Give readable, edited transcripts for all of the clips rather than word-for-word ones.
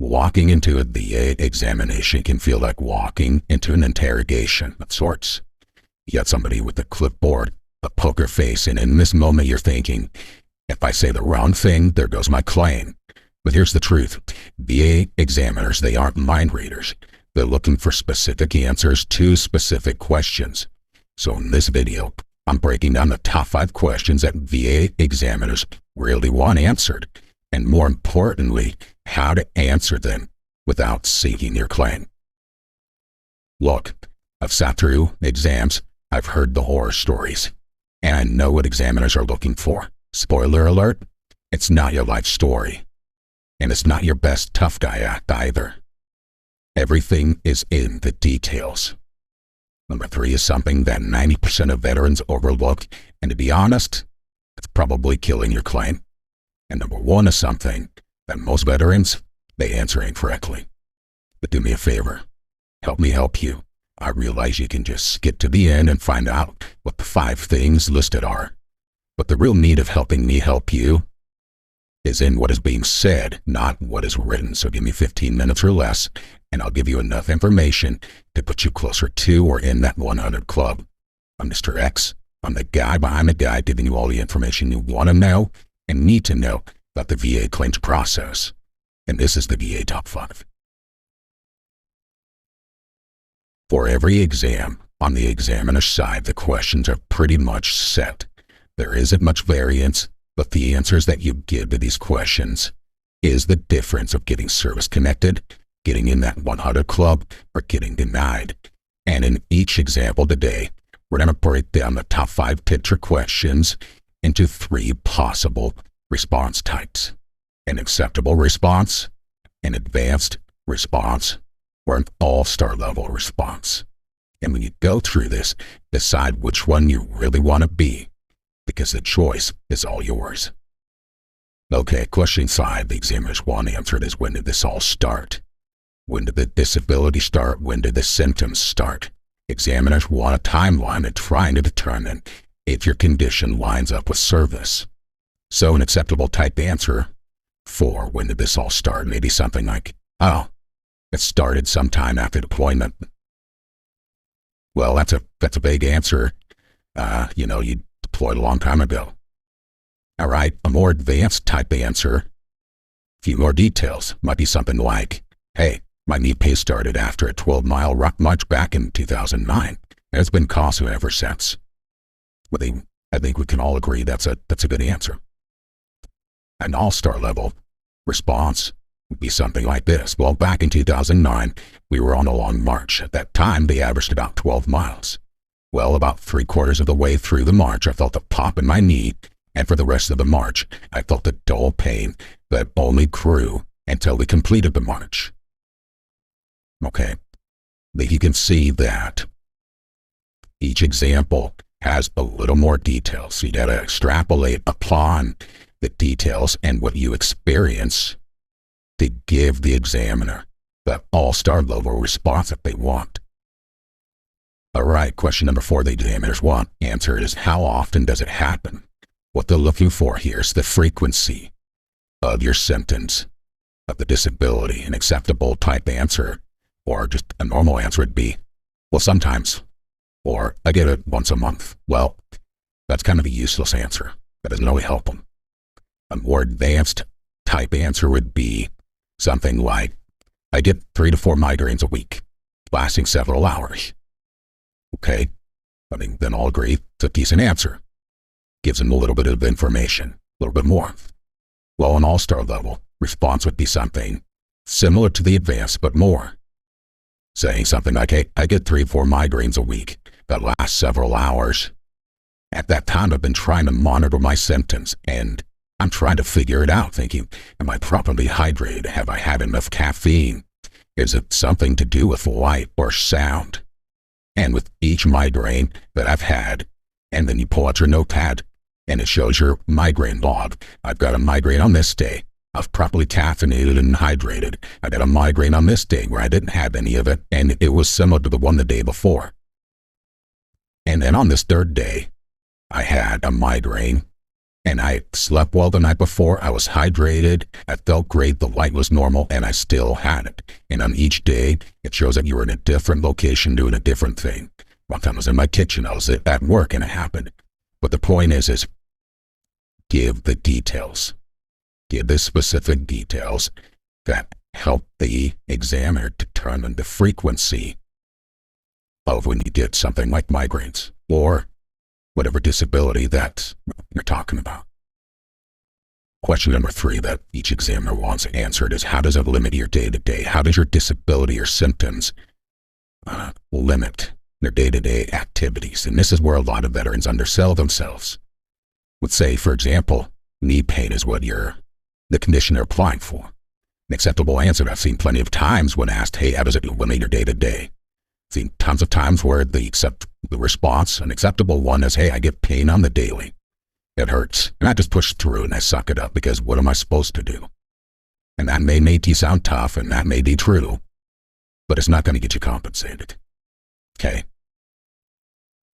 Walking into a VA examination can feel like walking into an interrogation of sorts. You got somebody with a clipboard, a poker face, and in this moment you're thinking, if I say the wrong thing, there goes my claim. But here's the truth. VA examiners, they aren't mind readers. They're looking for specific answers to specific questions. So in this video, I'm breaking down the top 5 questions that VA examiners really want answered, and more importantly, how to answer them without seeking your claim. Look, I've sat through exams, I've heard the horror stories, and I know what examiners are looking for. Spoiler alert, it's not your life story, and it's not your best tough guy act either. Everything is in the details. Number 3 is something that 90% of veterans overlook, and to be honest, it's probably killing your claim. And number 1 is something that most veterans, they answer incorrectly. But do me a favor, help me help you. I realize you can just get to the end and find out what the 5 things listed are. But the real need of helping me help you is in what is being said, not what is written. So give me 15 minutes or less, and I'll give you enough information to put you closer to or in that 100 club. I'm Mr. X. I'm the guy behind the guy giving you all the information you want to know and need to know about the VA claims process. And this is the VA Top 5. For every exam, on the examiner's side, the questions are pretty much set. There isn't much variance, but the answers that you give to these questions is the difference of getting service-connected, getting in that 100 club, or getting denied. And in each example today, we're going to break down the top 5 picture questions into 3 possible response types: an acceptable response, an advanced response, or an all-star level response. And when you go through this, decide which one you really want to be, because the choice is all yours. Okay, question 5 the examiners want answered is, when did this all start? When did the disability start? When did the symptoms start? Examiners want a timeline and trying to determine if your condition lines up with service. So an acceptable type answer for when did this all start may be something like, oh, it started sometime after deployment. Well, that's a vague answer. You deployed a long time ago. All right, a more advanced type answer, a few more details, might be something like, hey, my knee pace started after a 12-mile rock march back in 2009, and it's been causing ever since. Well, I think we can all agree that's a good answer. An all-star level response would be something like this. Well, back in 2009, we were on a long march. At that time, they averaged about 12 miles. Well, about 3/4 of the way through the march, I felt a pop in my knee, and for the rest of the march, I felt a dull pain that only grew until we completed the march. Okay, you can see that each example has a little more detail, so you gotta extrapolate upon the details and what you experience to give the examiner the all-star level response that they want. All right, question number 4 the examiners want answered is, how often does it happen? What they're looking for here is the frequency of your symptoms of the disability. An acceptable type answer, or just a normal answer, would be, well, sometimes, or I get it once a month. Well, that's kind of a useless answer. That doesn't really help them. A more advanced type answer would be something like, I get 3 to 4 migraines a week, lasting several hours. Okay, then I'll agree it's a decent answer. Gives them a little bit of information, a little bit more. Well, an all-star level response would be something similar to the advanced, but more. Saying something like, hey, I get 3 or 4 migraines a week that last several hours. At that time, I've been trying to monitor my symptoms, and I'm trying to figure it out, thinking, am I properly hydrated? Have I had enough caffeine? Is it something to do with light or sound? And with each migraine that I've had, and then you pull out your notepad, and it shows your migraine log. I've got a migraine on this day. I've properly caffeinated and hydrated. I got a migraine on this day where I didn't have any of it, and it was similar to the one the day before. And then on this 3rd day, I had a migraine And I slept well the night before, I was hydrated, I felt great, the light was normal, and I still had it. And on each day, it shows that you were in a different location doing a different thing. One time I was in my kitchen, I was at work, and it happened. But the point is give the details. Give the specific details that help the examiner determine the frequency of when you get something like migraines or whatever disability that you're talking about. Question number 3 that each examiner wants answered is, how does it limit your day-to-day? How does your disability or symptoms limit their day-to-day activities? And this is where a lot of veterans undersell themselves. Let's say, for example, knee pain is what the condition they're applying for. An acceptable answer that I've seen plenty of times when asked, hey, how does it limit your day-to-day? I've seen tons of times where the response, an acceptable one, is, hey, I get pain on the daily. It hurts. And I just push through and I suck it up because what am I supposed to do? And that may make you sound tough and that may be true, but it's not going to get you compensated. Okay?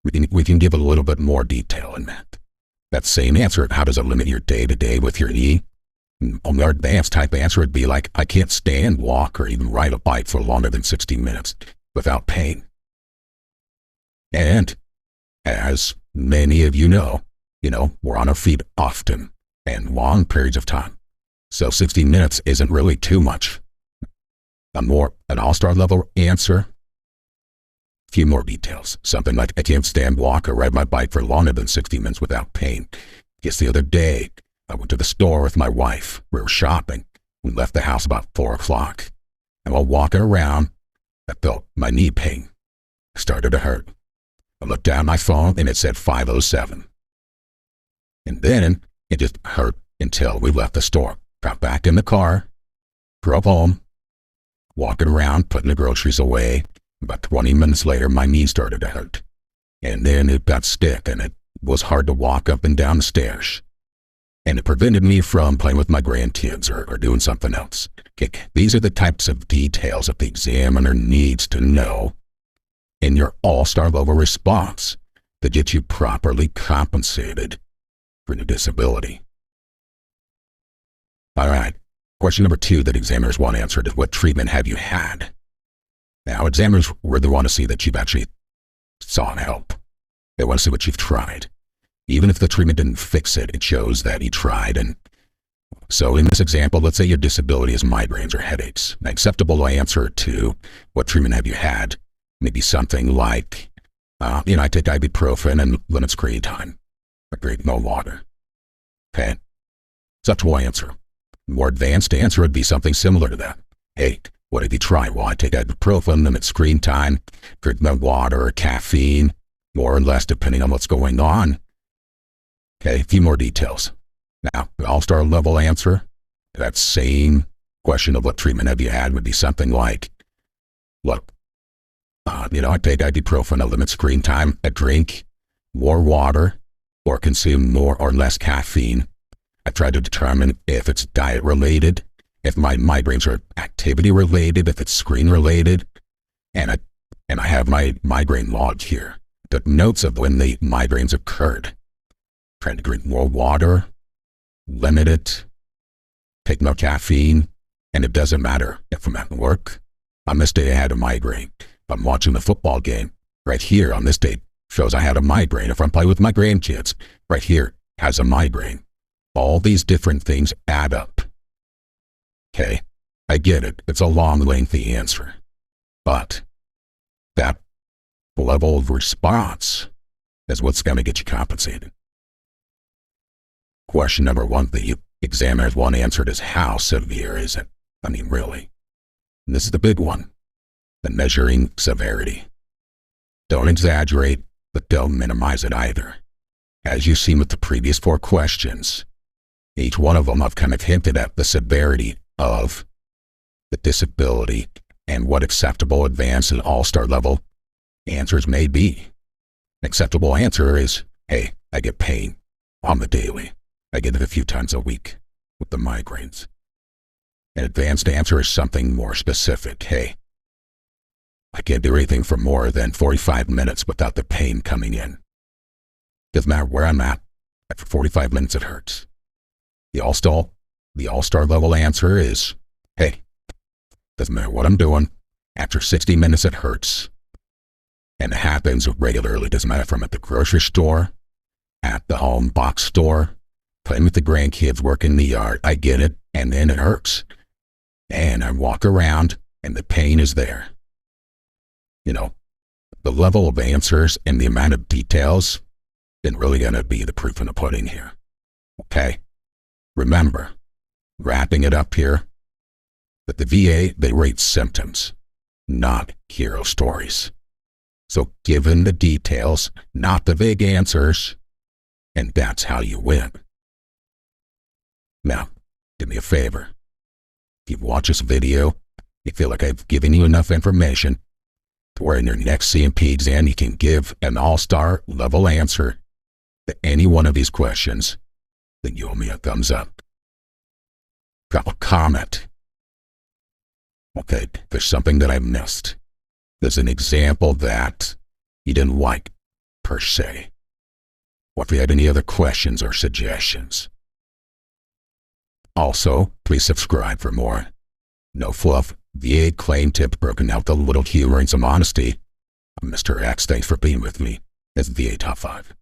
We can give a little bit more detail in that. That same answer, how does it limit your day-to-day with your knee? A more advanced type answer would be like, I can't stand, walk, or even ride a bike for longer than 60 minutes without pain. And as many of you know, we're on our feet often and long periods of time. So 60 minutes isn't really too much. An all-star level answer, a few more details. Something like, I can't stand, walk, or ride my bike for longer than 60 minutes without pain. Just the other day, I went to the store with my wife. We were shopping. We left the house about 4 o'clock. And while walking around, I felt my knee pain started to hurt. I looked down my phone and it said 5:07. And then it just hurt until we left the store. Got back in the car, drove home, walking around, putting the groceries away. About 20 minutes later, my knee started to hurt. And then it got stiff and it was hard to walk up and down the stairs. And it prevented me from playing with my grandkids or doing something else. Okay, these are the types of details that the examiner needs to know in your all-star level response to get you properly compensated for your disability. All right, question number 2 that examiners want answered is, what treatment have you had? Now, examiners really want to see that you've actually sought help. They want to see what you've tried. Even if the treatment didn't fix it, it shows that you tried. And so in this example, let's say your disability is migraines or headaches. An acceptable answer to what treatment have you had may be something like, I take ibuprofen and limit screen time. I drink no water. Okay? Acceptable answer. More advanced answer would be something similar to that. Hey, what have you tried? Well, I take ibuprofen, limit screen time, drink no water or caffeine, more or less depending on what's going on. Okay, a few more details. Now, the all-star level answer, that same question of what treatment have you had would be something like, look, I take ibuprofen, I limit screen time, I drink more water or consume more or less caffeine. I try to determine if it's diet-related, if my migraines are activity-related, if it's screen-related, and I have my migraine log here. The notes of when the migraines occurred. Trying to drink more water, limit it, take no caffeine, and it doesn't matter if I'm at work. On this day, I had a migraine. If I'm watching the football game, right here on this date shows I had a migraine. If I'm playing with my grandkids, right here has a migraine. All these different things add up. Okay, I get it. It's a long, lengthy answer. But that level of response is what's going to get you compensated. Question number 1 that you examiners want answered is, how severe is it? I mean, really. And this is the big one, the measuring severity. Don't exaggerate, but don't minimize it either. As you've seen with the previous 4 questions, each one of them I've kind of hinted at the severity of the disability and what acceptable advanced and all-star level answers may be. An acceptable answer is, hey, I get pain on the daily. I get it a few times a week with the migraines. An advanced answer is something more specific. Hey, I can't do anything for more than 45 minutes without the pain coming in. Doesn't matter where I'm at. After 45 minutes, it hurts. The all-star level answer is, hey, doesn't matter what I'm doing. After 60 minutes, it hurts. And it happens regularly. Doesn't matter if I'm at the grocery store, at the home box store, playing with the grandkids, working in the yard. I get it, and then it hurts. And I walk around, and the pain is there. You know, the level of answers and the amount of details isn't really going to be the proof in the pudding here. Okay? Remember, wrapping it up here, that the VA, they rate symptoms, not hero stories. So given the details, not the vague answers, and that's how you win. Now, do me a favor. If you've watched this video, you feel like I've given you enough information to where in your next C&P exam you can give an all-star level answer to any one of these questions, then you owe me a thumbs up. Drop a comment. Okay, there's something that I missed. There's an example that you didn't like, per se. Or if you had any other questions or suggestions. Also, please subscribe for more no fluff VA claim tips broken out with a little humor and some honesty. I'm Mr. X. Thanks for being with me as VA Top 5.